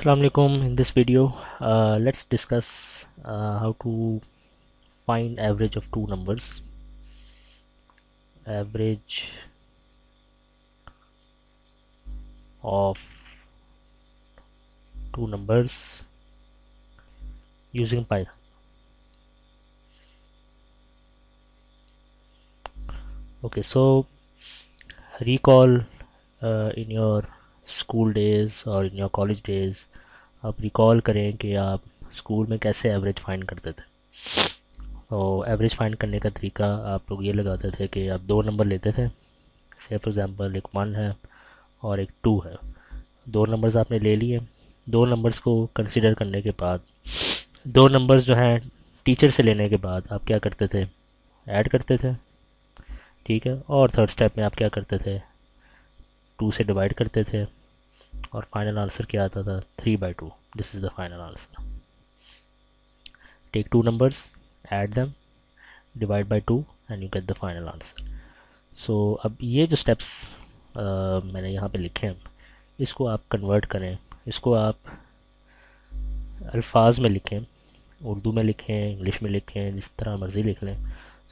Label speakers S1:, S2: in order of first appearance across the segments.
S1: Assalamu alaikum. In this video, let's discuss how to find average of two numbers. Average of two numbers using Python. Okay, so recall in your school days or in your college days, आप recall करें कि आप school में कैसे average find करते थे। तो average find करने का तरीका आप लोग ये लगाते थे कि आप दो नंबर लेते थे। से फॉर एग्जांपल एक 1 है और एक 2 है। दो नंबर्स आपने ले लिए। दो नंबर्स को कंसिडर करने के बाद दो नंबर्स जो हैं टीचर से लेने के बाद आप क्या करते थे, ऐड करते थे। ठीक है, और थर्ड स्टेप में आप क्या करते थे, 2 से डिवाइड करते थे और फाइनल आंसर क्या आता था, 3/2। This is the final answer. Take two numbers, add them, divide by 2 and you get the final answer. So अब ये जो स्टेप्स मैंने यहाँ पे लिखे हैं, इसको आप कन्वर्ट करें, इसको आप अल्फाज में लिखें, उर्दू में लिखें, इंग्लिश में लिखें, जिस तरह मर्ज़ी लिख लें।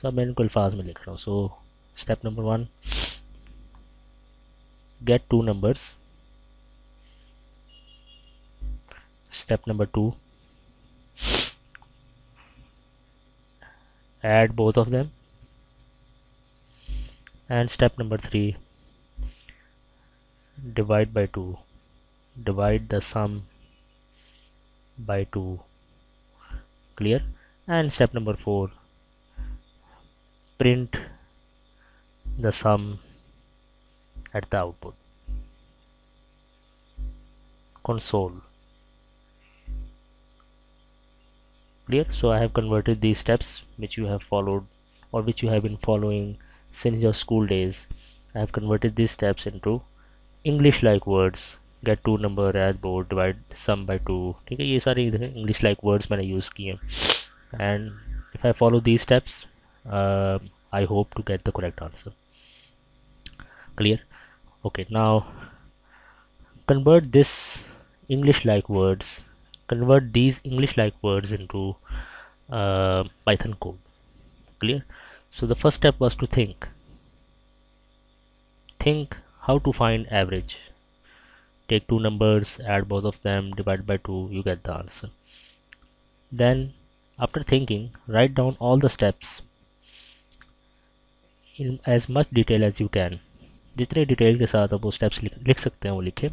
S1: सो अब मैं इनको अल्फाज में लिख रहा हूँ। So step number 1, gate two numbers. Step number 2, add both of them. And step number 3, divide by 2, divide the sum by 2. Clear? And step number 4, print the sum at the output console. Clear? So I have converted these steps which you have followed or which you have been following since your school days. I have converted these steps into English like words. Get two number, add both, divide sum by 2. ठीक है, ये सारे English like words मैंने use किए हैं। And if I follow these steps, I hope to get the correct answer. Clear? Okay, now convert this English like words, convert these English like words into Python code. Clear? So the first step was to think how to find average. Take two numbers, add both of them, divide by 2, you get the answer. Then after thinking, write down all the steps in as much detail as you can. जितने detail के साथ आप वो steps लिख सकते हैं वो लिखें।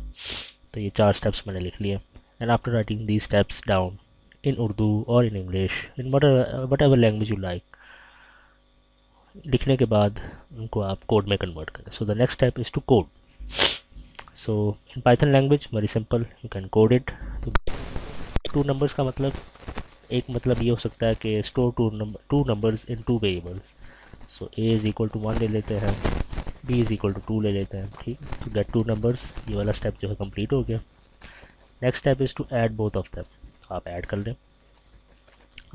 S1: तो ये 4 स्टेप्स मैंने लिख लिए। And after writing these steps down in Urdu और in English, in whatever language you like, लिखने के बाद उनको आप कोड में कन्वर्ट करें। So the next step is to code. So in Python language very simple, you can code it. तो two numbers का मतलब, एक मतलब ये हो सकता है कि store two numbers in two variables. So A is equal to 1 ले लेते हैं, बी इज़ इक्वल टू 2 ले लेते हैं। ठीक, तो गेट टू नंबर्स, ये वाला स्टेप जो है कंप्लीट हो गया। Next step is to add both of them. आप ऐड कर लें,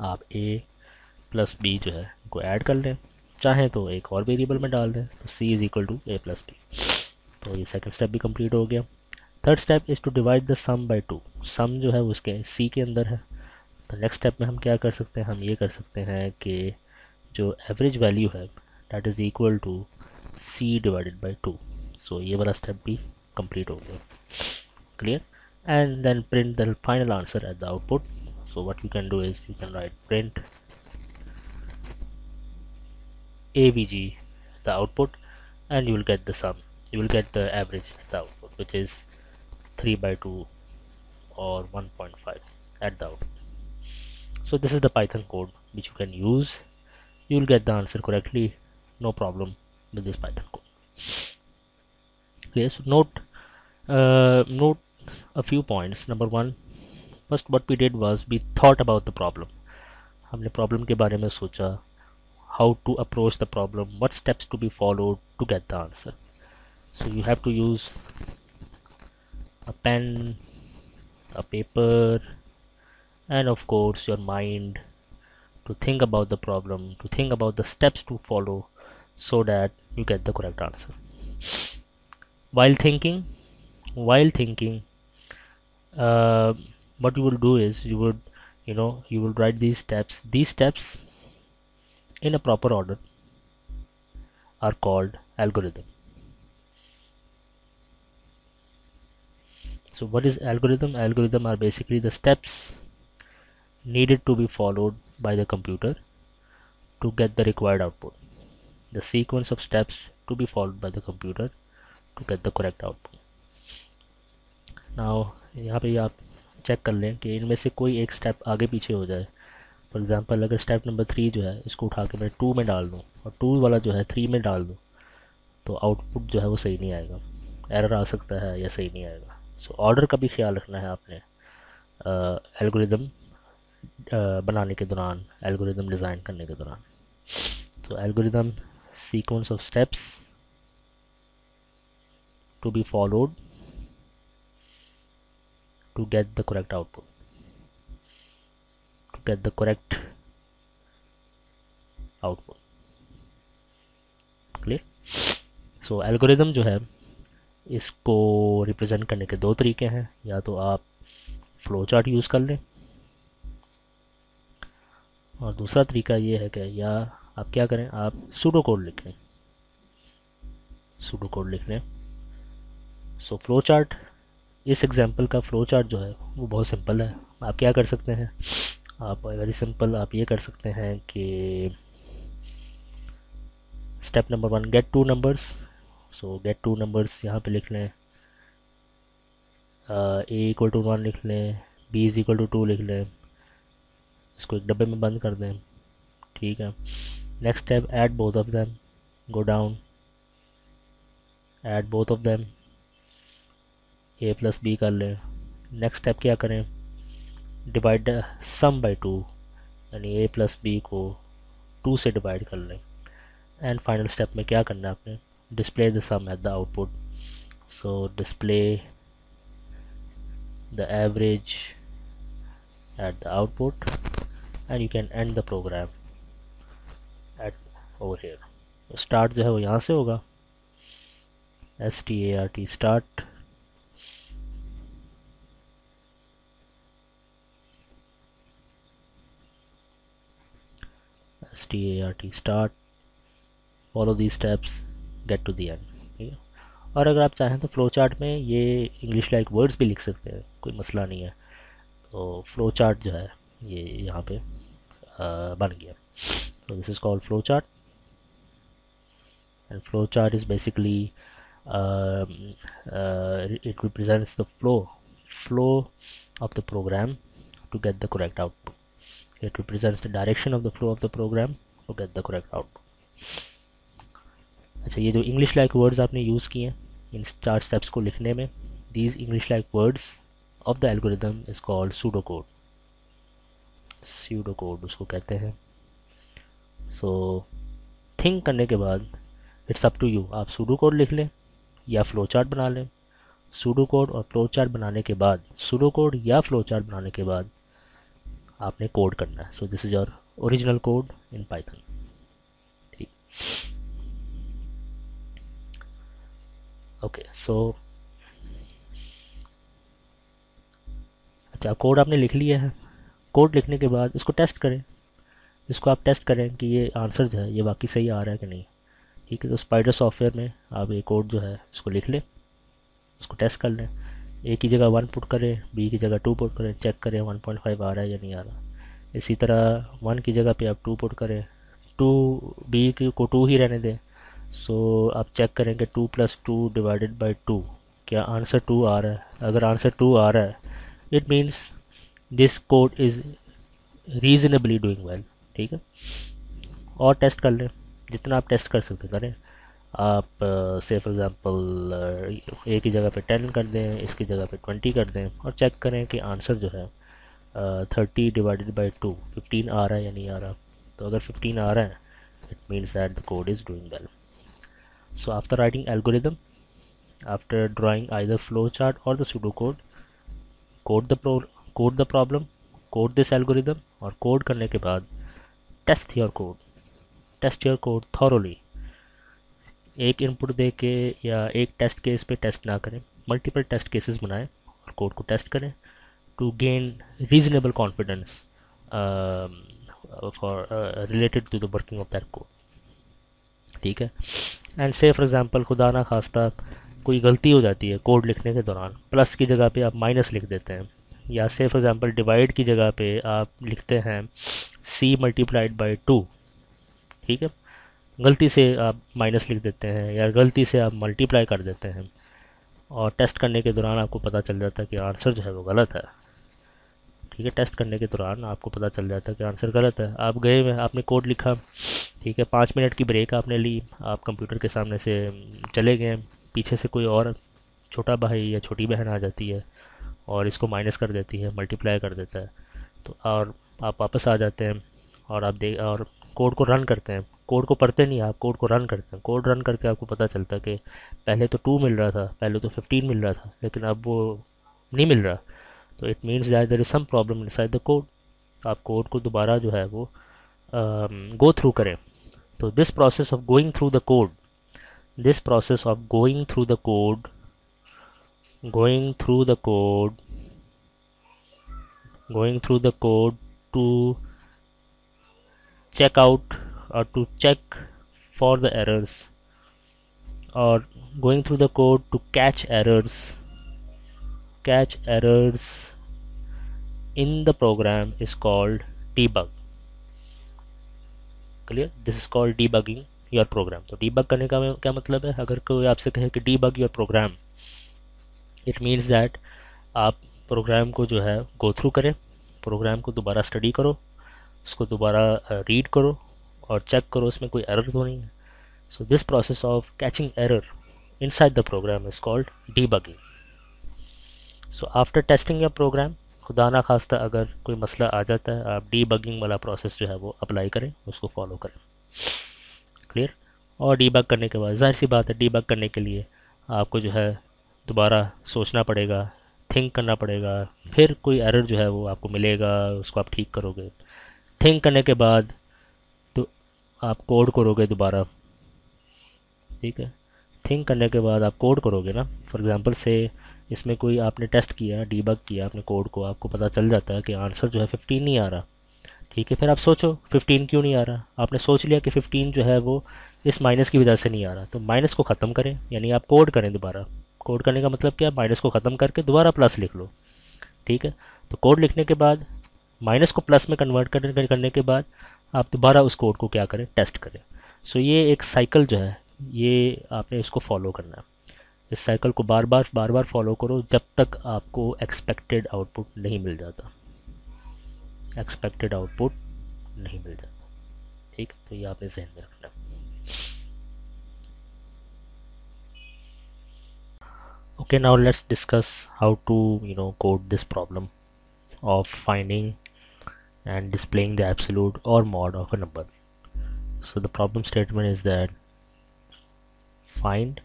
S1: आप ए प्लस बी जो है इनको ऐड कर लें। चाहें तो एक और वेरिएबल में डाल दें, तो C is equal to A plus B. तो ये सेकंड स्टेप भी कंप्लीट हो गया। Third step is to divide the sum by 2। Sum जो है उसके सी के अंदर है। तो नेक्स्ट स्टेप में हम क्या कर सकते हैं, हम ये कर सकते हैं कि जो एवरेज वैल्यू है that is equal to C divided by 2। So ये वाला स्टेप भी कंप्लीट हो गया। Clear? And then print the final answer at the output. So what you can do is you can write print avg the output, and you will get the sum, you will get the average at the output, which is 3/2 or 1.5 at the output. So this is the Python code which you can use. You will get the answer correctly, no problem with this Python code. Okay, so note a few points. Number 1, first what we did was we thought about the problem. हमने problem के बारे में सोचा, how to approach the problem, what steps to be followed to get the answer. So you have to use a pen, a paper, and of course your mind to think about the problem, to think about the steps to follow so that you get the correct answer. While thinking, uh, what you will do is you will write these steps in a proper order are called algorithm. So what is algorithm? Algorithm are basically the steps needed to be followed by the computer to get the required output. The sequence of steps to be followed by the computer to get the correct output. Now यहाँ पे आप check कर लें कि इनमें से कोई एक स्टेप आगे पीछे हो जाए. फॉर एग्जांपल अगर स्टेप नंबर 3 जो है इसको उठा के मैं 2 में डाल दूँ और 2 वाला जो है 3 में डाल दूँ तो आउटपुट जो है वो सही नहीं आएगा, एरर आ सकता है या सही नहीं आएगा. सो ऑर्डर का भी ख्याल रखना है आपने एल्गोरिदम बनाने के दौरान, एल्गोरिदम डिज़ाइन करने के दौरान. तो algorithm sequence of steps to be followed to get the correct output, to get the correct output. Clear? So algorithm जो है इसको रिप्रेजेंट करने के दो तरीके हैं. या तो आप फ्लो चार्ट यूज़ कर लें और दूसरा तरीका ये है कि या आप क्या करें, आप सूडो कोड लिख लें. सूडो कोड लिख लें. सो फ्लो चार्ट, इस एग्जांपल का फ्लो चार्ट जो है वो बहुत सिंपल है. आप क्या कर सकते हैं, आप वेरी सिंपल आप ये कर सकते हैं कि step number 1 get 2 numbers. So get 2 numbers यहाँ पे लिख लें, ए इक्वल टू 1 लिख लें, बी इज इक्वल टू 2 लिख लें, इसको एक डब्बे में बंद कर दें. ठीक है. Next step add both of them, go down, add both of them, A plus B कर लें. नेक्स्ट स्टेप क्या करें, डिवाइड सम बाई 2, यानी ए प्लस बी को 2 से डिवाइड कर लें. एंड फाइनल स्टेप में क्या करना है आपने, display the sum at the output. So display the average at the output and you can end the program at over here. Start जो है वो यहाँ से होगा, start start, start, follow these steps, get to the end. ठीक है. और अगर आप चाहें तो फ्लो चार्ट में ये इंग्लिश लाइक वर्ड्स भी लिख सकते हैं, कोई मसला नहीं है. तो फ्लो चार्ट जो है ये यहाँ पे बन गया. So this is called flow chart, and flow chart is basically it represents the flow of the program to get the correct output. It represents the direction of the flow of the program to get the correct output. अच्छा, ये जो English like words आपने use किए हैं इन 4 steps को लिखने में, these English like words of the algorithm is called pseudocode. pseudocode उसको कहते हैं. सो थिंक करने के बाद इट्स अप टू यू, आप सूडो कोड लिख लें या फ्लो चार्ट बना लें. सूडो कोड और फ्लो चार्ट बनाने के बाद, सूडो कोड या फ्लो चार्ट बनाने के बाद आपने कोड करना है. So this is your original code in Python. ठीक. ओके. सो अच्छा, कोड आपने लिख लिया है. कोड लिखने के बाद इसको टेस्ट करें. इसको आप टेस्ट करें कि ये आंसर जो है ये वाकई सही आ रहा है कि नहीं. ठीक है. तो स्पाइडर सॉफ्टवेयर में आप ये कोड जो है इसको लिख लें, इसको टेस्ट कर लें. ए की जगह 1 पुट करें, बी की जगह 2 पुट करें, चेक करें 1.5 आ रहा है या नहीं आ रहा. इसी तरह 1 की जगह पे आप 2 पुट करें, 2 बी को 2 ही रहने दें. सो आप चेक करें कि 2 + 2 डिवाइडेड बाई 2 क्या आंसर 2 आ रहा है. अगर आंसर 2 आ रहा है it means this code is reasonably doing well. ठीक है. और टेस्ट कर लें, जितना आप टेस्ट कर सकते करें. आप से फॉर एग्ज़ाम्पल ए की जगह पे 10 कर दें, इसकी जगह पे 20 कर दें और चेक करें कि आंसर जो है 30 डिवाइडेड बाई 2 15 आ रहा है या नहीं आ रहा. तो अगर 15 आ रहा है it means that the code is doing well. So after writing algorithm, after drawing either flow chart और the pseudo code, code the problem, code this algorithm, और कोड करने के बाद test your code, test your code thoroughly. एक input दे के या एक टेस्ट केस पे टेस्ट ना करें, मल्टीपल टेस्ट केसेस बनाएं और कोड को टेस्ट करें. to gain reasonable confidence for related to the working of that code. ठीक है. एंड से फॉर एग्जांपल खुदा ना खास्ता कोई गलती हो जाती है कोड लिखने के दौरान, प्लस की जगह पे आप माइनस लिख देते हैं, या से फॉर एग्जांपल डिवाइड की जगह पे आप लिखते हैं c मल्टीप्लाइड बाई 2. ठीक है, गलती से आप माइनस लिख देते हैं या गलती से आप मल्टीप्लाई कर देते हैं, और टेस्ट करने के दौरान आपको पता चल जाता है कि आंसर जो है वो गलत है. ठीक है, टेस्ट करने के दौरान आपको पता चल जाता है कि आंसर गलत है. आप गए हुए आपने कोड लिखा, ठीक है, 5 मिनट की ब्रेक आपने ली, आप कंप्यूटर के सामने से चले गए, पीछे से कोई और छोटा भाई या छोटी बहन आ जाती है और इसको माइनस कर देती है, मल्टीप्लाई कर देता है, तो और आप वापस आ जाते हैं और आप देख और कोड को रन करते हैं. कोड को पढ़ते नहीं, आप कोड को रन करते हैं. कोड रन करके आपको पता चलता है कि पहले तो 2 मिल रहा था, पहले तो 15 मिल रहा था, लेकिन अब वो नहीं मिल रहा. तो it means that there is some problem inside the code. आप कोड को दोबारा जो है वो गो थ्रू करें. तो this process of going through the code, this process of going through the code, going through the code going through the code to check out or to check for the errors, or going through the code to catch errors in the program is called debug. Clear, this is called debugging your program. तो debug करने का क्या मतलब है? अगर कोई आपसे कहे कि debug your program, it means that आप प्रोग्राम को जो है गो थ्रू करें, प्रोग्राम को दोबारा स्टडी करो, उसको दोबारा रीड करो और चेक करो उसमें कोई एरर तो नहीं है. So this process of catching error inside the program is called debugging. So after testing your program, खुदा ना खास्ता अगर कोई मसला आ जाता है, आप डीबगिंग वाला प्रोसेस जो है वो अप्लाई करें, उसको फॉलो करें. क्लियर. और डीबग करने के बाद जाहिर सी बात है, डीबग करने के लिए आपको जो है दोबारा सोचना पड़ेगा, थिंक करना पड़ेगा, फिर कोई एरर जो है वो आपको मिलेगा, उसको आप ठीक करोगे. थिंक करने के बाद तो आप कोड करोगे दोबारा. ठीक है, थिंक करने के बाद आप कोड करोगे ना. फॉर एग्जांपल से इसमें कोई आपने टेस्ट किया, डीबग किया आपने कोड को, आपको पता चल जाता है कि आंसर जो है 15 नहीं आ रहा. ठीक है, फिर आप सोचो 15 क्यों नहीं आ रहा. आपने सोच लिया कि 15 जो है वो इस माइनस की वजह से नहीं आ रहा, तो माइनस को ख़त्म करें, यानी आप कोड करें दोबारा. कोड करने का मतलब क्या? माइनस को ख़त्म करके दोबारा प्लस लिख लो. ठीक है, तो कोड लिखने के बाद माइनस को प्लस में कन्वर्ट करने के बाद आप दोबारा उस कोड को क्या करें? टेस्ट करें. सो ये एक साइकिल जो है, ये आपने इसको फॉलो करना है. इस साइकिल को बार बार फॉलो करो जब तक आपको एक्सपेक्टेड आउटपुट नहीं मिल जाता. एक्सपेक्टेड आउटपुट नहीं मिल जाता. ठीक, तो ये आपने जहन में रखना. Okay, now let's discuss how to code this problem of finding and displaying the absolute or mod of a number. So the problem statement is that find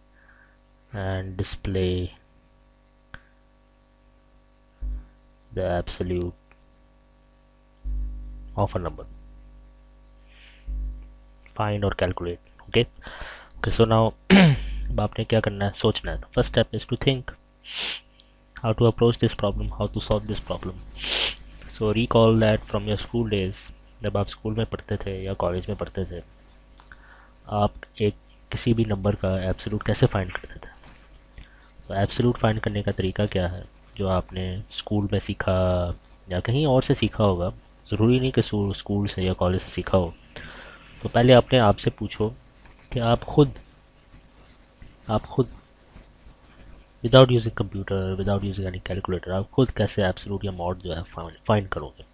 S1: and display the absolute of a number. Find or calculate. Okay, so now अब आपने क्या करना है? सोचना है. First step is to think how to approach this problem, how to solve this problem. So recall that from your school days, जब आप school में पढ़ते थे या कॉलेज में पढ़ते थे, आप एक किसी भी नंबर का एब्सोल्यूट कैसे फाइंड करते थे. तो एब्सोल्यूट फाइंड करने का तरीका क्या है जो आपने स्कूल में सीखा या कहीं और से सीखा होगा, ज़रूरी नहीं कि स्कूल से या कॉलेज से सीखा हो. तो पहले अपने आप से पूछो कि आप खुद without using computer, without using any calculator, आप खुद कैसे एब्सोल्यूट या मॉड जो है फाइंड करोगे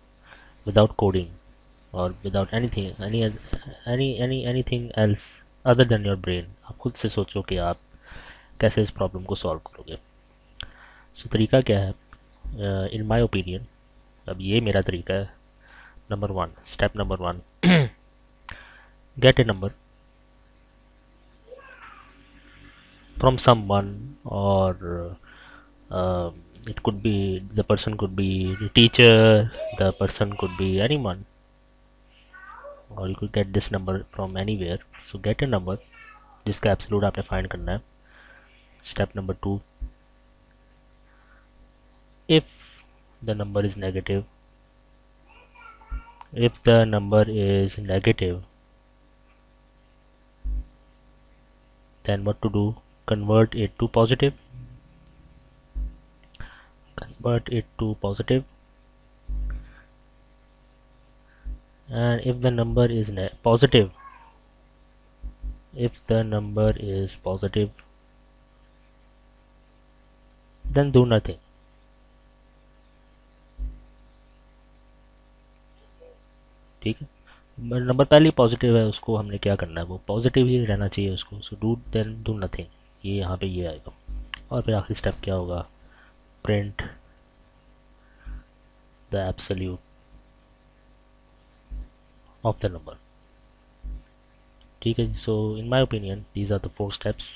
S1: विदाउट कोडिंग और without anything else other than your brain. आप खुद से सोचो कि आप कैसे इस प्रॉब्लम को सॉल्व करोगे. सो तरीका क्या है? इन माय ओपिनियन, अब ये मेरा तरीका है. Number 1, step number 1, gate a number from someone, or it could be, the person could be the teacher, the person could be anyone, or you could get this number from anywhere. So get a number जिसका absolute आपने find करना है. Step number 2, if the number is negative, if the number is negative, then what to do? Convert it to positive. Convert it to positive. And if the number is positive, if the number is positive, then do nothing. ठीक है, number पहले positive है, उसको हमने क्या करना है, वो पॉजिटिव ही रहना चाहिए उसको. So do then do nothing, ये यहाँ पे ये आएगा. और फिर आखिरी स्टेप क्या होगा? Print the absolute of the number. ठीक है. So in my opinion these are the 4 steps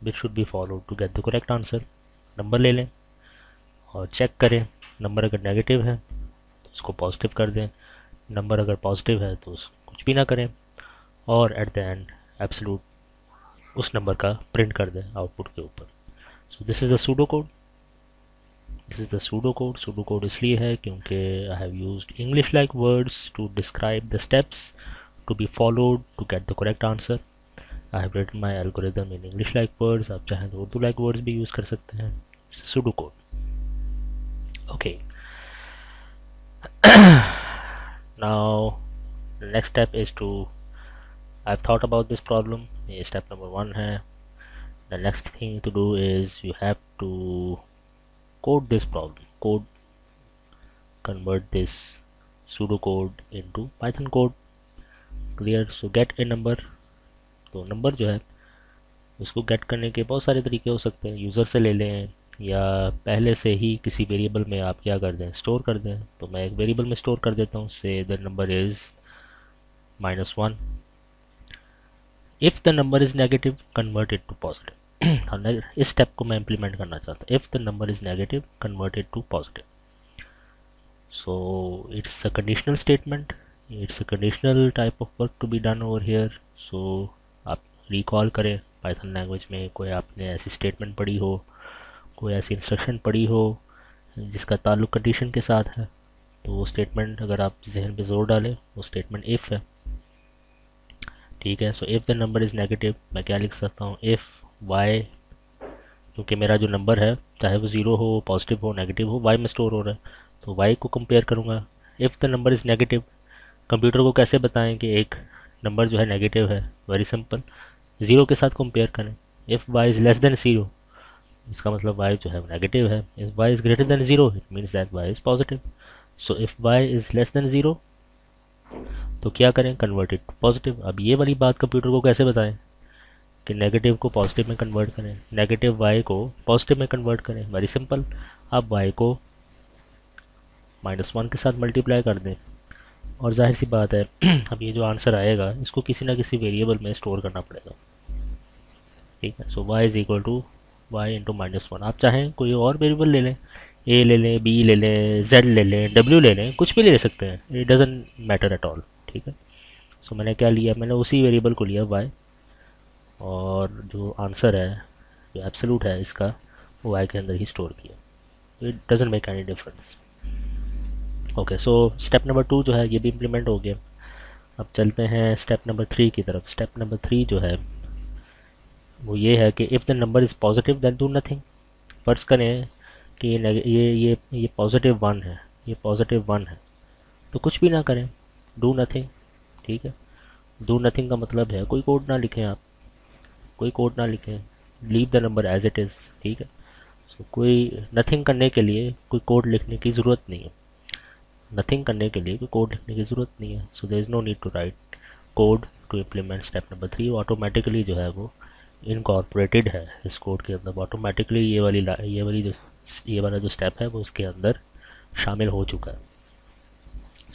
S1: which should be followed to get the correct answer. Number ले लें और चेक करें. नंबर अगर नेगेटिव है तो उसको पॉजिटिव कर दें. नंबर अगर पॉजिटिव है तो कुछ भी ना करें. और एट द एंड एब्सोल्यूट उस नंबर का प्रिंट कर दें आउटपुट के ऊपर. So this is the pseudo code. This is the pseudo code. Pseudo code इसलिए है क्योंकि I have used English like words to describe the steps to be followed to get the correct answer. I have written my algorithm in English like words. आप चाहें तो Urdu like words भी use कर सकते हैं. Pseudo code. Okay. Now the next step is to, I've thought about this problem. ये step number 1 है. The next thing to do is you have to code this problem. Convert this pseudocode into Python code. Clear? So get a number. तो number जो है उसको gate करने के बहुत सारे तरीके हो सकते हैं. यूज़र से ले लें या पहले से ही किसी वेरिएबल में आप क्या कर दें, स्टोर कर दें. तो मैं एक वेरिएबल में स्टोर कर देता हूँ. Say the number is -1. If the number is negative convert it to positive. इस स्टेप को मैं इम्प्लीमेंट करना चाहता हूँ. If the number is negative convert it to positive. So it's a conditional statement. It's a conditional type of work to be done over here. So आप recall करें Python language में कोई आपने ऐसी स्टेटमेंट पढ़ी हो, कोई ऐसी इंस्ट्रक्शन पढ़ी हो जिसका ताल्लुक कंडीशन के साथ है. तो वो स्टेटमेंट अगर आप जहन पे जोर डालें, वो स्टेटमेंट इफ़ है. ठीक है. So if the number is negative, मैं क्या लिख सकता हूँ? इफ़ वाई, क्योंकि मेरा जो नंबर है चाहे वो ज़ीरो हो, पॉजिटिव हो, नेगेटिव हो, वाई में स्टोर हो रहा है, तो वाई को कंपेयर करूँगा. If the number is negative, computer को कैसे बताएं कि एक नंबर जो है नेगेटिव है? वेरी सिंपल, ज़ीरो के साथ कंपेयर करें. If Y is less than zero, इसका मतलब y जो है नेगेटिव है. If y is greater than 0 it means that y is positive. So if y is less than 0 तो क्या करें? Convert it to positive. अब ये वाली बात कंप्यूटर को कैसे बताएं कि नेगेटिव को पॉजिटिव में कन्वर्ट करें, नेगेटिव y को पॉजिटिव में कन्वर्ट करें? वेरी सिंपल, आप y को -1 के साथ मल्टीप्लाई कर दें और जाहिर सी बात है अब ये जो आंसर आएगा इसको किसी ना किसी वेरिएबल में स्टोर करना पड़ेगा. ठीक है. So y is equal to y into -1. आप चाहें कोई और वेरिएबल ले लें, a ले लें, b ले लें, z ले लें, w ले लें, कुछ भी ले सकते हैं. It doesn't matter at all. ठीक है. सो मैंने क्या लिया? मैंने उसी वेरिएबल को लिया y, और जो आंसर है, जो एब्सोल्यूट है इसका, वो y के अंदर ही स्टोर किया. It doesn't make any difference. Okay. So step number 2 जो है ये भी इम्प्लीमेंट हो गया. अब चलते हैं स्टेप नंबर 3 की तरफ. स्टेप नंबर 3 जो है वो ये है कि if the number is positive then do nothing. फ़र्ज़ करें कि ये पॉजिटिव 1 है, ये पॉजिटिव 1 है, तो कुछ भी ना करें, डू नथिंग. ठीक है. डू नथिंग का मतलब है कोई कोड ना लिखें. आप कोई कोड ना लिखें, leave the number as it is. ठीक है. सो कोई नथिंग करने के लिए कोई कोड लिखने की ज़रूरत नहीं है. नथिंग करने के लिए कोई कोड लिखने की ज़रूरत नहीं है. So there is no need to write code to implement step number 3. Automatically जो है वो इनकॉर्पोरेटेड है इस कोड के अंदर. ऑटोमेटिकली ये वाला जो स्टेप है वो उसके अंदर शामिल हो चुका है.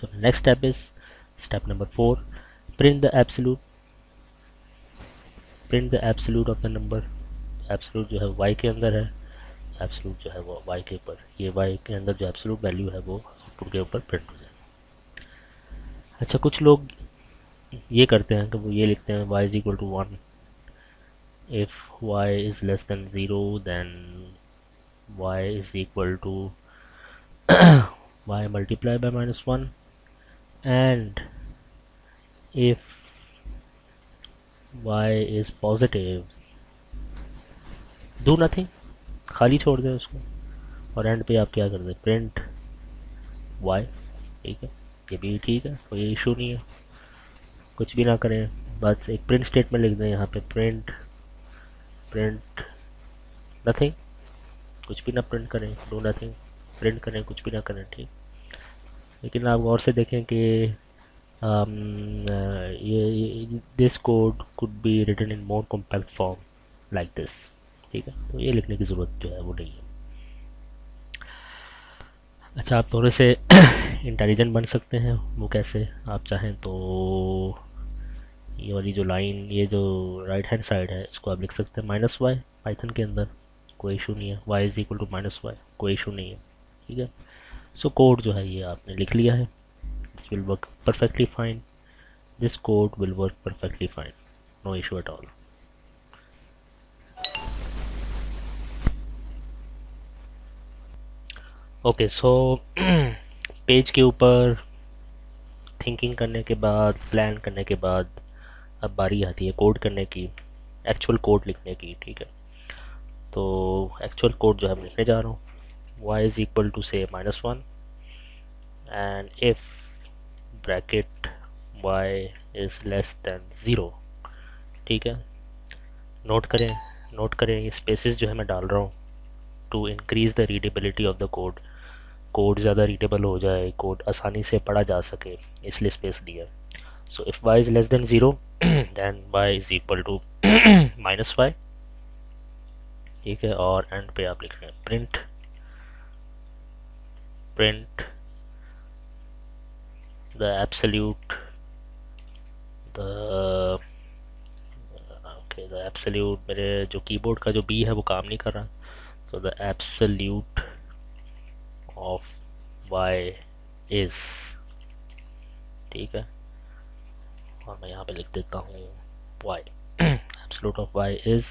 S1: So next step is step number 4. Print the absolute of the number. Absolute जो है y के अंदर है, एब्सोल्यूट जो है वो y के ऊपर, ये y के अंदर जो एब्सोल्यूट वैल्यू है वो आउटपुट के ऊपर प्रिंट हो जाए. अच्छा, कुछ लोग ये करते हैं कि वो ये लिखते हैं y is equal to 1. if y is less than 0 then y is equal to y multiply by -1, and if y is positive do nothing, खाली छोड़ दें उसको, और एंड पे आप क्या कर दें, प्रिंट y। ठीक है, ये भी ठीक है, कोई इशू नहीं है, कुछ भी ना करें, बस एक प्रिंट स्टेटमेंट लिख दें यहाँ पे, प्रिंट प्रिंट नथिंग, कुछ भी ना प्रिंट करें, डू नथिंग, प्रिंट करें, कुछ भी ना करें। ठीक, लेकिन आप गौर से देखें कि ये this code could be written in more compact form like this. ठीक है, तो ये लिखने की ज़रूरत जो है वो नहीं है। अच्छा, आप थोड़े से इंटेलिजेंट बन सकते हैं, वो कैसे, आप चाहें तो ये वाली जो लाइन, ये जो राइट हैंड साइड है, इसको आप लिख सकते हैं -y पाइथन के अंदर, कोई इशू नहीं है, y is equal to -y, कोई इशू नहीं है। ठीक है, सो कोड जो है ये आपने लिख लिया है, this will work perfectly fine, this code will work perfectly fine, no issue at all. Okay, so page के ऊपर थिंकिंग करने के बाद, प्लान करने के बाद, अब बारी आती है कोड करने की, एक्चुअल कोड लिखने की। ठीक है, तो एक्चुअल कोड जो है मैं लिखने जा रहा हूँ, y इज इक्वल टू से -1 and if bracket y is less than 0। ठीक है, नोट करें, नोट करें ये स्पेसेस जो है मैं डाल रहा हूँ to increase the readability of the code, code ज़्यादा रीडेबल हो जाए, कोड आसानी से पढ़ा जा सके, इसलिए स्पेस दिया। So if y is less than 0 then y is equal to -y। ठीक है, और एंड पे आप लिख रहे हैं print print the absolute the okay, the absolute, मेरे जो कीबोर्ड का जो बी है वो काम नहीं कर रहा, तो the absolute of y is. ठीक है, और मैं यहाँ पे लिख देता हूँ y, absolute of y is,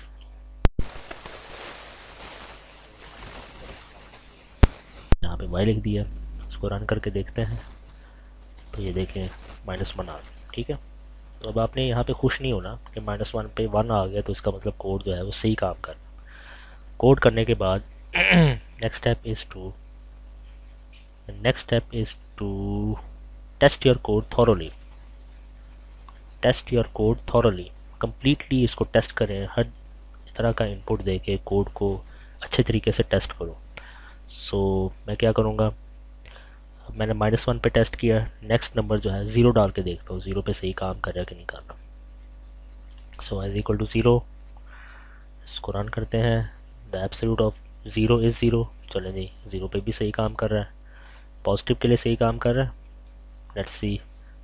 S1: यहाँ पे y लिख दिया। इसको रन करके देखते हैं, तो ये देखें -1 आ। ठीक है, तो अब आपने यहाँ पे खुश नहीं होना कि -1 पे 1 आ गया तो इसका मतलब कोड जो है वो सही काम कर। कोड करने के बाद next step is to test your code thoroughly, test your code thoroughly, completely इसको टेस्ट करें, हर तरह का इनपुट दे के कोड को अच्छे तरीके से टेस्ट करो। सो मैं क्या करूँगा, मैंने -1 पे टेस्ट किया, नेक्स्ट नंबर जो है 0 डाल के देखता हूँ 0 पे सही काम कर रहा है कि नहीं कर रहा। सो इज इक्वल टू 0, इसको रन करते हैं, द एब्सोल्यूट ऑफ 0 इज़ 0, चले जी 0 पे भी सही काम कर रहा है, पॉजिटिव के लिए सही काम कर रहा है, लेट्स सी,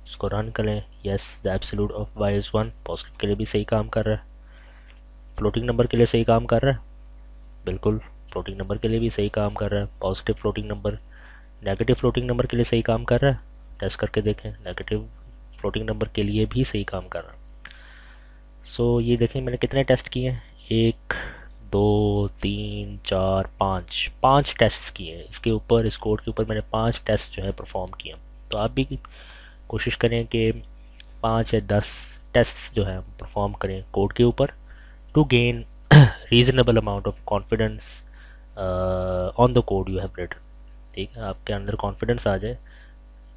S1: इसको रन करें, yes the absolute of y is 1, positive के लिए भी सही काम कर रहा है, फ्लोटिंग नंबर के लिए सही काम कर रहा है, बिल्कुल फ्लोटिंग नंबर के लिए भी सही काम कर रहा है, positive floating number, negative floating number के लिए सही काम कर रहा है, टेस्ट करके देखें, नेगेटिव फ्लोटिंग नंबर के लिए भी सही काम कर रहा है। सो ये देखें मैंने कितने टेस्ट किए हैं, 1 2 3 4 5 टेस्ट किए हैं इसके ऊपर, इस कोड के ऊपर मैंने 5 टेस्ट जो है परफॉर्म किए। तो आप भी कोशिश करें कि 5 या 10 टेस्ट जो है परफॉर्म करें कोड के ऊपर, to gain reasonable amount of confidence on the code you have written. ठीक है, आपके अंदर कॉन्फिडेंस आ जाए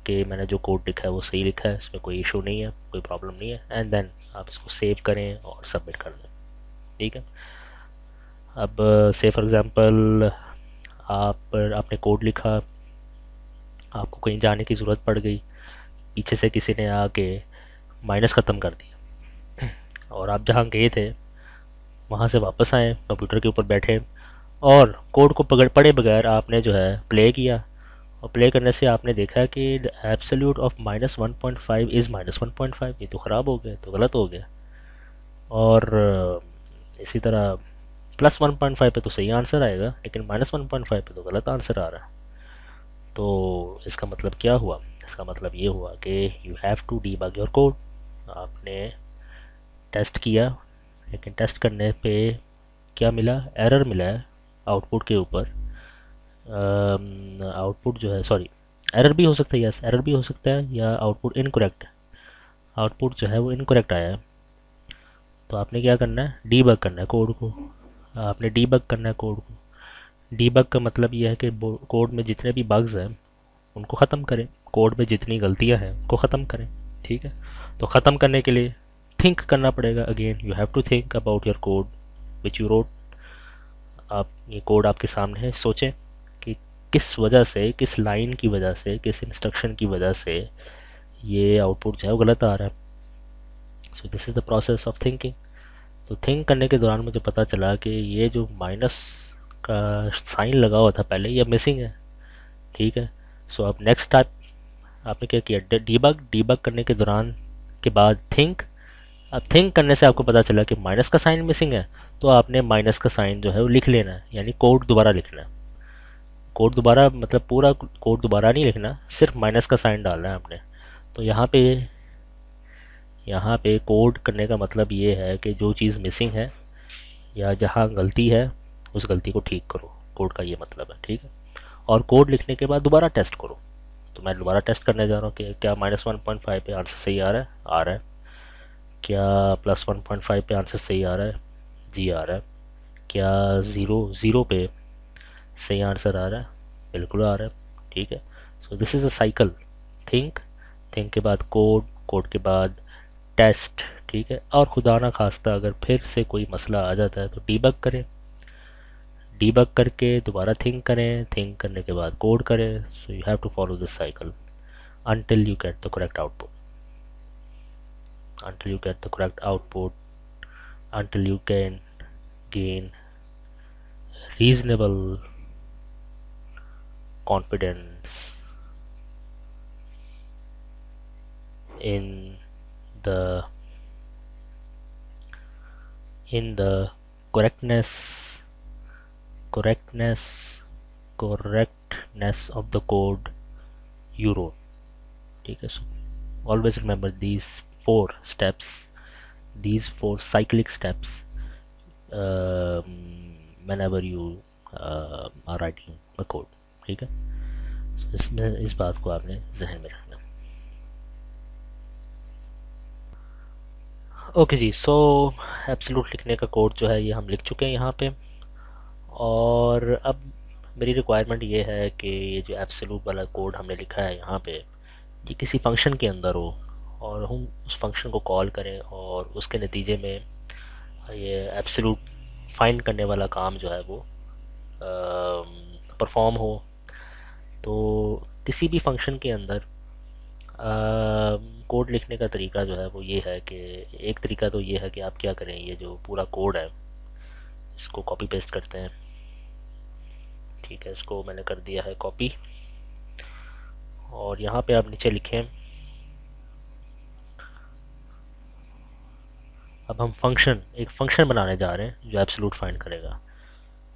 S1: कि मैंने जो कोड लिखा है वो सही लिखा है, इसमें कोई इशू नहीं है, कोई प्रॉब्लम नहीं है, एंड देन आप इसको सेव करें और सबमिट कर दें। ठीक है, अब से फॉर एग्ज़ाम्पल आपने कोड लिखा, आपको कहीं जाने की ज़रूरत पड़ गई, पीछे से किसी ने आके माइनस ख़त्म कर दिया, और आप जहाँ गए थे वहाँ से वापस आए, कंप्यूटर के ऊपर बैठे और कोड को पढ़े बगैर आपने जो है प्ले किया, और प्ले करने से आपने देखा कि एब्सोल्यूट ऑफ -1.5 इज़ -1.5, ये तो ख़राब हो गया, तो गलत हो गया, और इसी तरह +1.5 पे तो सही आंसर आएगा, लेकिन -1.5 पे तो गलत आंसर आ रहा है। तो इसका मतलब क्या हुआ, इसका मतलब ये हुआ कि you have to debug your code. आपने टेस्ट किया, लेकिन टेस्ट करने पे क्या मिला, एरर मिला है आउटपुट के ऊपर, आउटपुट जो है, सॉरी, एरर भी हो सकता है, यस एरर भी हो सकता है, या आउटपुट इनकरेक्ट, आउटपुट जो है वो इनकरेक्ट आया है। तो आपने क्या करना है, डीबग करना है कोड को, आपने डीबग करना है कोड को। डीबग का मतलब यह है कि कोड में जितने भी बग्स हैं उनको ख़त्म करें, कोड में जितनी गलतियां हैं उनको ख़त्म करें। ठीक है, तो ख़त्म करने के लिए थिंक करना पड़ेगा। Again you have to think about your code which you wrote. आप, ये कोड आपके सामने है, सोचें कि किस वजह से, किस लाइन की वजह से, किस इंस्ट्रक्शन की वजह से ये आउटपुट जो है वो गलत आ रहा है। So this is the process of thinking. तो थिंक करने के दौरान मुझे पता चला कि ये जो माइनस का साइन लगा हुआ था पहले, ये मिसिंग है। ठीक है, सो अब नेक्स्ट टाइप आपने क्या किया, डीबग, डीबग करने के दौरान के बाद थिंक। अब थिंक करने से आपको पता चला कि माइनस का साइन मिसिंग है, तो आपने माइनस का साइन जो है वो लिख लेना है, यानी कोड दोबारा लिखना है। कोड दोबारा मतलब पूरा कोड दोबारा नहीं लिखना, सिर्फ माइनस का साइन डालना है आपने। तो यहाँ पे कोड करने का मतलब ये है कि जो चीज़ मिसिंग है या जहाँ गलती है उस गलती को ठीक करो, कोड का ये मतलब है। ठीक है, और कोड लिखने के बाद दोबारा टेस्ट करो। तो मैं दोबारा टेस्ट करने जा रहा हूँ कि क्या -1.5 पे आंसर सही आ रहा है, आ रहा है। क्या +1.5 पे आंसर सही आ रहा है, जी आ रहा है। क्या ज़ीरो ज़ीरो पे सही आंसर आ रहा है, बिल्कुल आ रहा है। ठीक है, so this is a cycle. Think, think के बाद कोड, कोड के बाद टेस्ट। ठीक है, और खुदा ना खास्ता अगर फिर से कोई मसला आ जाता है तो डीबग करें, डीबग करके दोबारा थिंक करें, थिंक करने के बाद कोड करें। So you have to follow this cycle until you get the correct output, until you get the correct output, until you can gain reasonable confidence in the in the correctness correctness correctness of the code you wrote. ठीक है, so always remember these four steps, these four cyclic steps, whenever you are writing a code. ठीक है, so इसमें इस बात को आपने जहन में रखना। ओके जी, सो एब्सोल्यूट लिखने का कोड जो है ये हम लिख चुके हैं यहाँ पे। और अब मेरी रिक्वायरमेंट ये है कि ये जो एब्सोल्यूट वाला कोड हमने लिखा है यहाँ पे, ये किसी फंक्शन के अंदर हो और हम उस फंक्शन को कॉल करें और उसके नतीजे में ये एब्सोल्यूट फाइंड करने वाला काम जो है वो परफॉर्म हो। तो किसी भी फंक्शन के अंदर कोड लिखने का तरीका जो है वो ये है कि, एक तरीका तो ये है कि आप क्या करें, ये जो पूरा कोड है इसको कॉपी पेस्ट करते हैं। ठीक है, इसको मैंने कर दिया है कॉपी, और यहाँ पे आप नीचे लिखें, अब हम फंक्शन, एक फंक्शन बनाने जा रहे हैं जो एब्सोल्यूट फाइंड करेगा।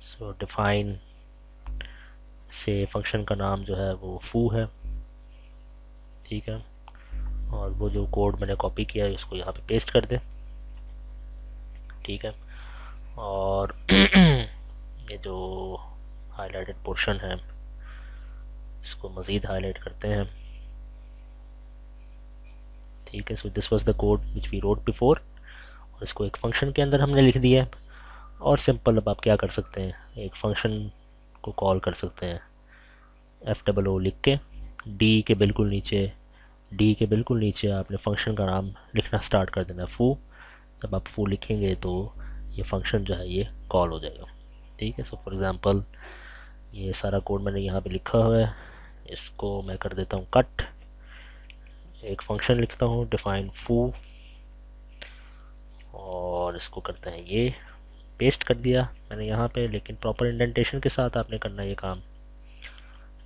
S1: सो डिफाइन से फंक्शन का नाम जो है वो फू है। ठीक है, और वो जो कोड मैंने कॉपी किया है उसको यहाँ पे पेस्ट कर दें। ठीक है, और ये जो हाईलाइटेड पोर्शन है इसको मज़ीद हाईलाइट करते हैं। ठीक है, so this was the code which we wrote before, और इसको एक फंक्शन के अंदर हमने लिख दिया है। और सिंपल, अब आप क्या कर सकते हैं, एक फंक्शन को कॉल कर सकते हैं FOO लिख के, डी के बिल्कुल नीचे आपने फंक्शन का नाम लिखना स्टार्ट कर देना, फू। जब आप फू लिखेंगे तो ये फंक्शन जो है ये कॉल हो जाएगा। ठीक है, सो फॉर एग्ज़ाम्पल ये सारा कोड मैंने यहाँ पे लिखा हुआ है, इसको मैं कर देता हूँ कट, एक फंक्शन लिखता हूँ डिफाइन फू, और इसको करते हैं ये पेस्ट कर दिया मैंने यहाँ पे, लेकिन प्रॉपर इंडेंटेशन के साथ आपने करना ये काम,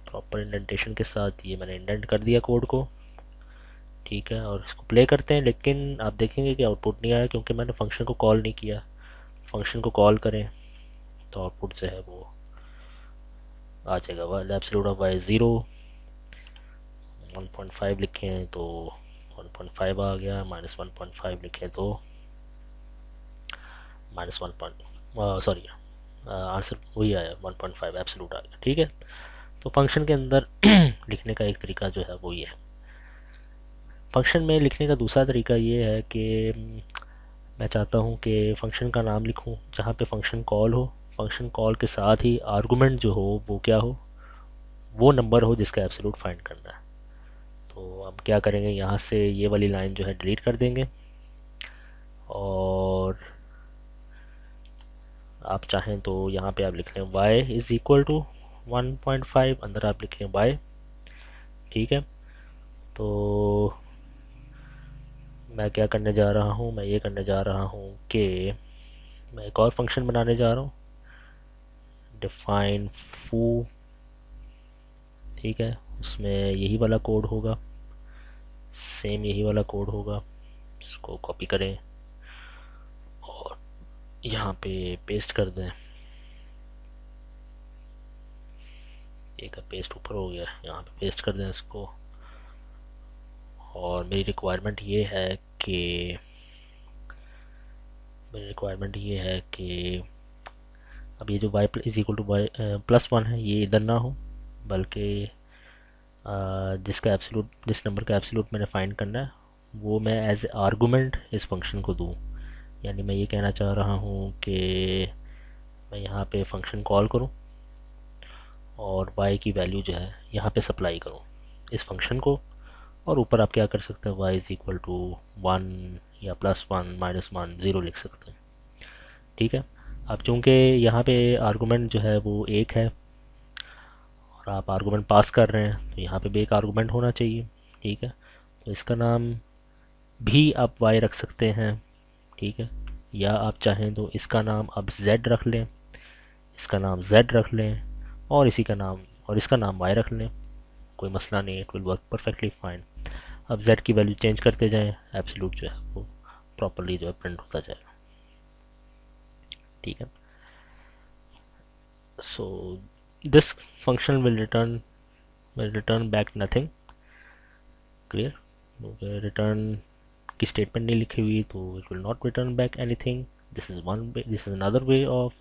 S1: प्रॉपर इंडेंटेशन के साथ ये मैंने इंडेंट कर दिया कोड को। ठीक है, और इसको प्ले करते हैं, लेकिन आप देखेंगे कि आउटपुट नहीं आया क्योंकि मैंने फंक्शन को कॉल नहीं किया। फंक्शन को कॉल करें तो आउटपुट जो है वो आ जाएगा, वाइल एब्सोल्यूट ऑफ वाई 0, 1.5 लिखें तो 1.5 आ गया, -1.5 लिखें तो -1 सॉरी आंसर वही आया 1.5 एब्सोल्यूट आ गया। ठीक है, तो फंक्शन के अंदर लिखने का एक तरीका जो है वो ये है। फंक्शन में लिखने का दूसरा तरीका ये है कि मैं चाहता हूँ कि फंक्शन का नाम लिखूँ जहाँ पे फंक्शन कॉल हो, फंक्शन कॉल के साथ ही आर्गुमेंट जो हो वो क्या हो, वो नंबर हो जिसका एब्सोल्यूट फाइंड करना है। तो हम क्या करेंगे, यहाँ से ये वाली लाइन जो है डिलीट कर देंगे, और आप चाहें तो यहाँ पे आप लिख लें y इज़ इक्वल टू 1.5, अंदर आप लिखें y। ठीक है, तो मैं क्या करने जा रहा हूँ, मैं ये करने जा रहा हूँ कि मैं एक और फंक्शन बनाने जा रहा हूँ, डिफाइन फू। ठीक है, उसमें यही वाला कोड होगा, सेम यही वाला कोड होगा। इसको कॉपी करें और यहाँ पे पेस्ट कर दें। एक पेस्ट ऊपर हो गया, यहाँ पे पेस्ट कर दें इसको। और मेरी रिक्वायरमेंट ये है कि अब ये जो y is equal to y +1 है ये इधर ना हो, बल्कि जिस नंबर का एब्सोल्यूट मैंने फाइंड करना है वो मैं एज आर्गुमेंट इस फंक्शन को दूँ। यानी मैं ये कहना चाह रहा हूँ कि मैं यहाँ पे फंक्शन कॉल करूँ और y की वैल्यू जो है यहाँ पे सप्लाई करूँ इस फंक्शन को, और ऊपर आप क्या कर सकते हैं, y इज़ इक्वल टू 1 या +1 -1 0 लिख सकते हैं। ठीक है, अब चूंकि यहाँ पे आर्गुमेंट जो है वो एक है और आप आर्गुमेंट पास कर रहे हैं, तो यहाँ पे भी एक आर्गुमेंट होना चाहिए। ठीक है, तो इसका नाम भी आप y रख सकते हैं। ठीक है, या आप चाहें तो इसका नाम आप z रख लें, इसका नाम z रख लें, और इसका नाम y रख लें, कोई मसला नहीं, it will work perfectly fine. अब z की वैल्यू चेंज करते जाएं, एब्सोल्यूट जो है वो प्रॉपरली जो है प्रिंट होता जाएगा। ठीक है, so this function will return back nothing. Clear, return की स्टेटमेंट नहीं लिखी हुई तो it will not return back anything. This is another way of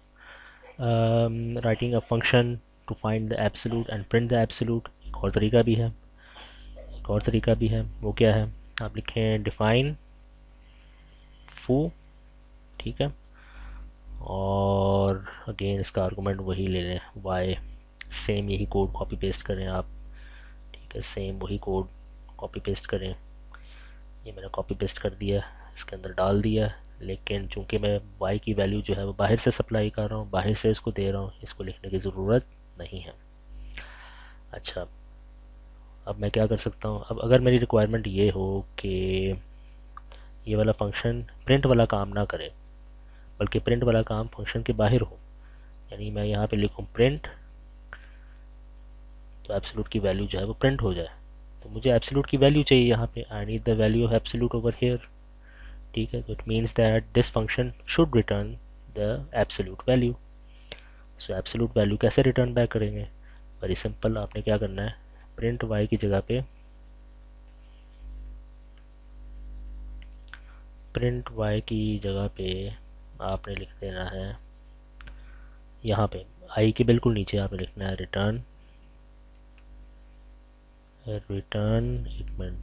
S1: writing a function to find the absolute and print the absolute. एक और तरीका भी है, वो क्या है, आप लिखें डिफाइन फू। ठीक है, और अगेन इसका आर्गुमेंट वही ले लें y, सेम यही कोड कॉपी पेस्ट करें आप। ठीक है, सेम वही कोड कॉपी पेस्ट करें, ये मैंने कॉपी पेस्ट कर दिया, इसके अंदर डाल दिया। लेकिन चूंकि मैं y की वैल्यू जो है वो बाहर से सप्लाई कर रहा हूँ, बाहर से इसको दे रहा हूँ, इसको लिखने की ज़रूरत नहीं है। अच्छा, अब मैं क्या कर सकता हूँ, अब अगर मेरी रिक्वायरमेंट ये हो कि ये वाला फंक्शन प्रिंट वाला काम ना करे, बल्कि प्रिंट वाला काम फंक्शन के बाहर हो, यानी मैं यहाँ पे लिखूँ प्रिंट, तो एब्सोल्यूट की वैल्यू जो है वो प्रिंट हो जाए, तो मुझे एब्सोल्यूट की वैल्यू चाहिए यहाँ पे, I need the value of absolute over here. ठीक है, तो it means that this function should return the absolute value. So absolute value कैसे रिटर्न बैक करेंगे, वेरी सिंपल, आपने क्या करना है, प्रिंट y की जगह पे आपने लिख देना है, यहाँ पे i के बिल्कुल नीचे आपने लिखना है रिटर्न एक मिनट,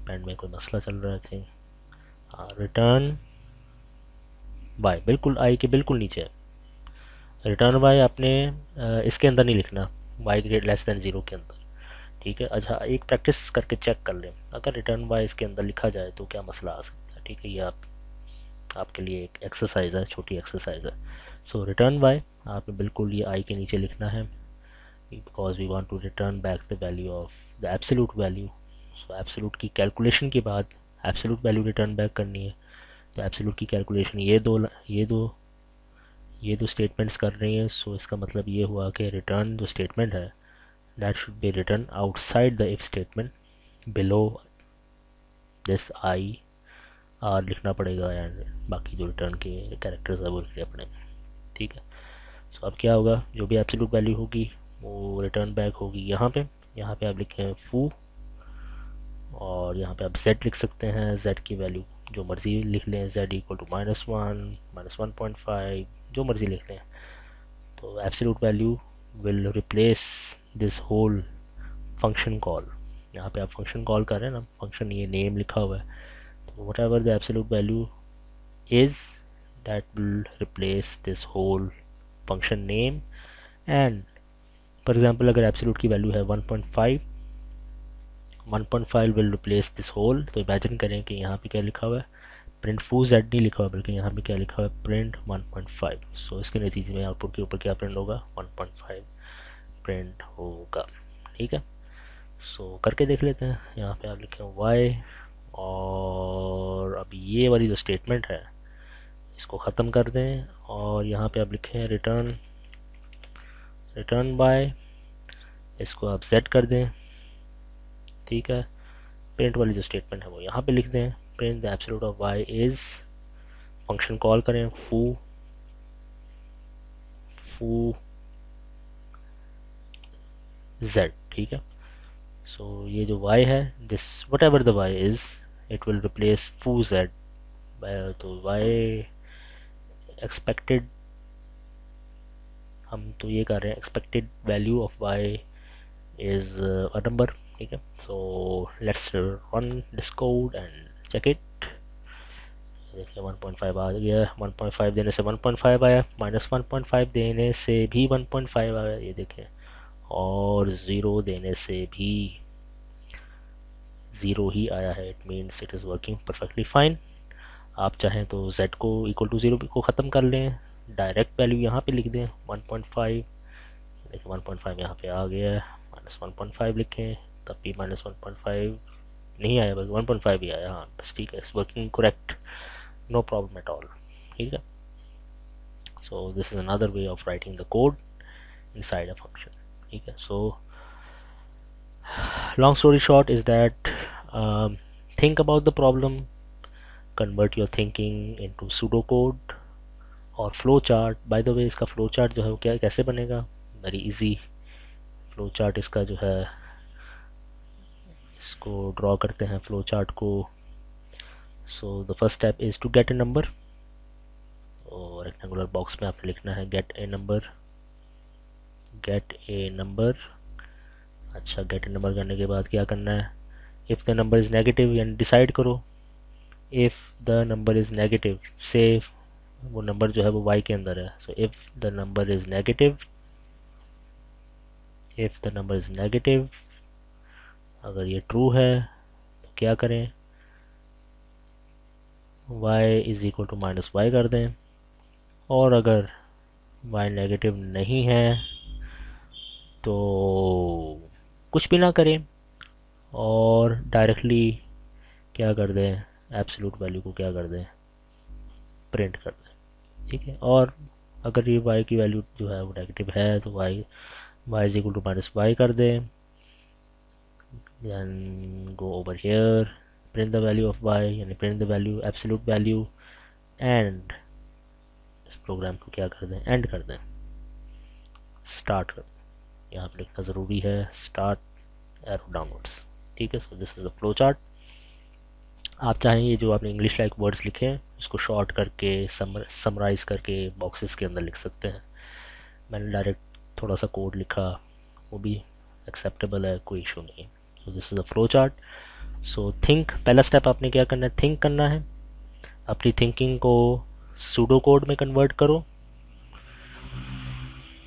S1: पैन में कोई मसला चल रहा है, हाँ, रिटर्न y बिल्कुल i के बिल्कुल नीचे है। रिटर्न y आपने इसके अंदर नहीं लिखना, y ग्रेट लेस देन 0 के अंदर। ठीक है, अच्छा एक प्रैक्टिस करके चेक कर लें, अगर रिटर्न y इसके अंदर लिखा जाए तो क्या मसला आ सकता है। ठीक है, ये आपके लिए एक एक्सरसाइज है, छोटी एक्सरसाइज है। सो रिटर्न y आपने बिल्कुल ये i के नीचे लिखना है, because we want to return back the value of the absolute value. So absolute की कैलकुलेशन के बाद एब्सोल्यूट वैल्यू रिटर्न बैक करनी है, तो एब्सोल्यूट की कैलकुलेशन ये दो स्टेटमेंट्स कर रही हैं। सो इसका मतलब ये हुआ कि रिटर्न जो स्टेटमेंट है that should be written outside the if statement below this I R लिखना पड़ेगा, एंड बाकी जो रिटर्न के कैरेक्टर्स है वो लिखने पड़ेंगे। ठीक है, सो अब क्या होगा, जो भी एब्सोल्यूट वैल्यू होगी वो रिटर्न बैक होगी यहाँ पे आप लिखें फू, और यहाँ पे आप z लिख सकते हैं, z की वैल्यू जो मर्ज़ी लिख लें, z इक्वल टू -1 -1.5 जो मर्ज़ी लिख लें। तो absolute value will replace this whole function call. यहाँ पे आप फंक्शन कॉल कर रहे हैं ना, फंक्शन ये नेम लिखा हुआ है, तो what ever the absolute value is that will replace this whole function name। and for example अगर absolute की वैल्यू है 1.5, 1.5 will replace this whole। तो इमेजिन करें कि यहाँ पे क्या लिखा हुआ है, प्रिंट फू जेड नहीं लिखा हुआ, बल्कि यहाँ पे क्या लिखा हुआ है, प्रिंट 1.5। सो इसके नतीजे में आउटपुट के ऊपर क्या प्रिंट होगा, 1.5 प्रिंट होगा। ठीक है, सो करके देख लेते हैं। यहाँ पे आप लिखें y, और अभी ये वाली जो स्टेटमेंट है इसको ख़त्म कर दें, और यहाँ पे आप लिखें रिटर्न बाय, इसको आप सेट कर दें। ठीक है, प्रिंट वाली जो स्टेटमेंट है वो यहाँ पे लिख दें, print the absolute of y is, function call करें फू z। ठीक है, सो ये जो y है, this whatever the y is it will replace foo z। तो y एक्सपेक्टेड, हम तो ये कर रहे हैं expected value of y is a number. ठीक है, so let's run this code and check it. देखिए 1.5 आ गया, 1.5 देने से 1.5 आया, -1.5 देने से भी 1.5 आया, ये देखें, और 0 देने से भी 0 ही आया है। It means it is working perfectly fine. आप चाहें तो z को इक्वल टू 0 को ख़त्म कर लें, डायरेक्ट वैल्यू यहाँ पे लिख दें 1.5। देखिए 1.5 यहाँ पे आ गया है, -1.5 लिखें, तब भी -1.5 नहीं आया, बस 1.5 ही आया। हाँ बस ठीक है, it's working correct, no problem at all. ठीक है, so this is another way of writing the code inside a function. ठीक है, so long story short is that think about the problem, convert your thinking into pseudo code और flow chart. By the way इसका flow chart जो है वो क्या कैसे बनेगा, वेरी इजी। फ्लो चार्ट इसका जो है, इसको ड्रॉ करते हैं फ्लो चार्ट को। So the first step is to get a number, और रेक्टेंगुलर बॉक्स में आपने लिखना है get a number, get a number. अच्छा, गेट ए नंबर करने के बाद क्या करना है, if the number is negative, यानी डिसाइड करो if the number is negative, से वो नंबर जो है वो y के अंदर है। So if the number is negative, if the number is negative, अगर ये ट्रू है तो क्या करें, y is equal to -y कर दें, और अगर y नेगेटिव नहीं है तो कुछ भी ना करें और डायरेक्टली क्या कर दें, एब्सोल्यूट वैल्यू को क्या कर दें, प्रिंट कर दें। ठीक है, और अगर ये y की वैल्यू जो है वो नेगेटिव है तो y is equal to -y कर दें, then go over here, print the value of y, यानी print the value absolute value, and इस प्रोग्राम को क्या कर दें, एंड कर दें, स्टार्ट कर दें। यहाँ पर लिखना ज़रूरी है स्टार्ट एरो डाउनवर्ड्स। ठीक है, so this is the flow chart. आप चाहें ये जो आपने इंग्लिश लाइक वर्ड्स लिखे हैं इसको शॉर्ट करके समराइज़ करके बॉक्सेस के अंदर लिख सकते हैं। मैंने डायरेक्ट थोड़ा सा कोड लिखा, वो भी एक्सेप्टेबल है, कोई इशू नहीं। सो this is the flow chart. So think, पहला स्टेप आपने क्या करना है, थिंक करना है, अपनी थिंकिंग को सूडो कोड में कन्वर्ट करो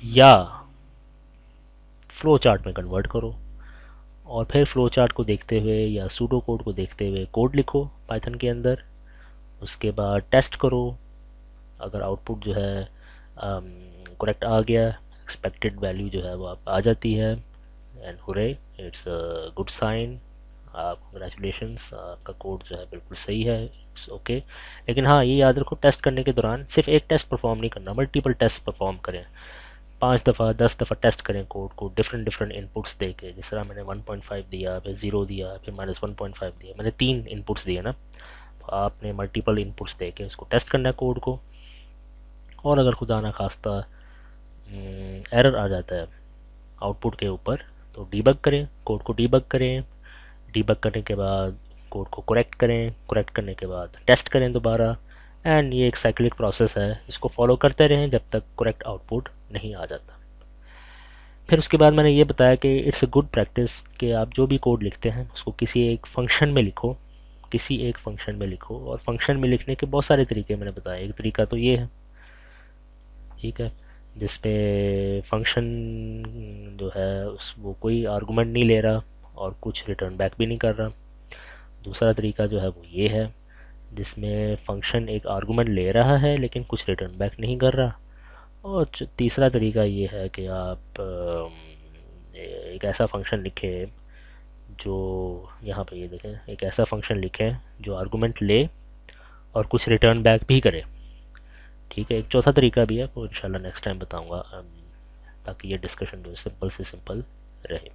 S1: या फ्लो चार्ट में कन्वर्ट करो, और फिर फ्लो चार्ट को देखते हुए या सूडो कोड को देखते हुए कोड लिखो पाइथन के अंदर। उसके बाद टेस्ट करो, अगर आउटपुट जो है करेक्ट आ गया, एक्सपेक्टेड वैल्यू जो है वो आप आ जाती है, and hurray, it's a good sign, आप कंग्रेचुलेशंस, आपका कोड जो है बिल्कुल सही है, इट्स ओके। लेकिन हाँ ये याद रखो, टेस्ट करने के दौरान सिर्फ एक टेस्ट परफॉर्म नहीं करना, मल्टीपल टेस्ट परफॉर्म करें, 5 दफ़ा 10 दफ़ा टेस्ट करें कोड को डिफरेंट इनपुट्स दे के। जिस तरह मैंने 1.5 दिया, फिर 0 दिया, फिर -1.5 दिया, मैंने 3 इनपुट्स दिए ना, तो आपने मल्टीपल इनपुट्स दे के उसको टेस्ट करना है कोड को। और अगर खुदा ना खास्ता एरर आ जाता है आउटपुट के ऊपर, तो डीबग करें, कोड को डीबग करें, डीबग करने के बाद कोड को करेक्ट करें, करेक्ट करने के बाद टेस्ट करें दोबारा, एंड ये एक साइक्लिक प्रोसेस है, इसको फॉलो करते रहें जब तक करेक्ट आउटपुट नहीं आ जाता। फिर उसके बाद मैंने ये बताया कि इट्स अ गुड प्रैक्टिस कि आप जो भी कोड लिखते हैं उसको किसी एक फंक्शन में लिखो, किसी एक फंक्शन में लिखो। और फंक्शन में लिखने के बहुत सारे तरीके मैंने बताया। एक तरीका तो ये है, ठीक है, जिसपे फंक्शन जो है उस वो कोई आर्गुमेंट नहीं ले रहा और कुछ रिटर्न बैक भी नहीं कर रहा। दूसरा तरीका जो है वो ये है जिसमें फंक्शन एक आर्गुमेंट ले रहा है लेकिन कुछ रिटर्न बैक नहीं कर रहा। और तीसरा तरीका ये है कि आप एक ऐसा फंक्शन लिखें जो, यहाँ पे ये देखें, एक ऐसा फंक्शन लिखें जो आर्गुमेंट ले और कुछ रिटर्न बैक भी करे। ठीक है, एक चौथा तरीका भी है, वो इंशाल्लाह नेक्स्ट टाइम बताऊंगा, ताकि ये डिस्कशन जो सिंपल से सिंपल रहे।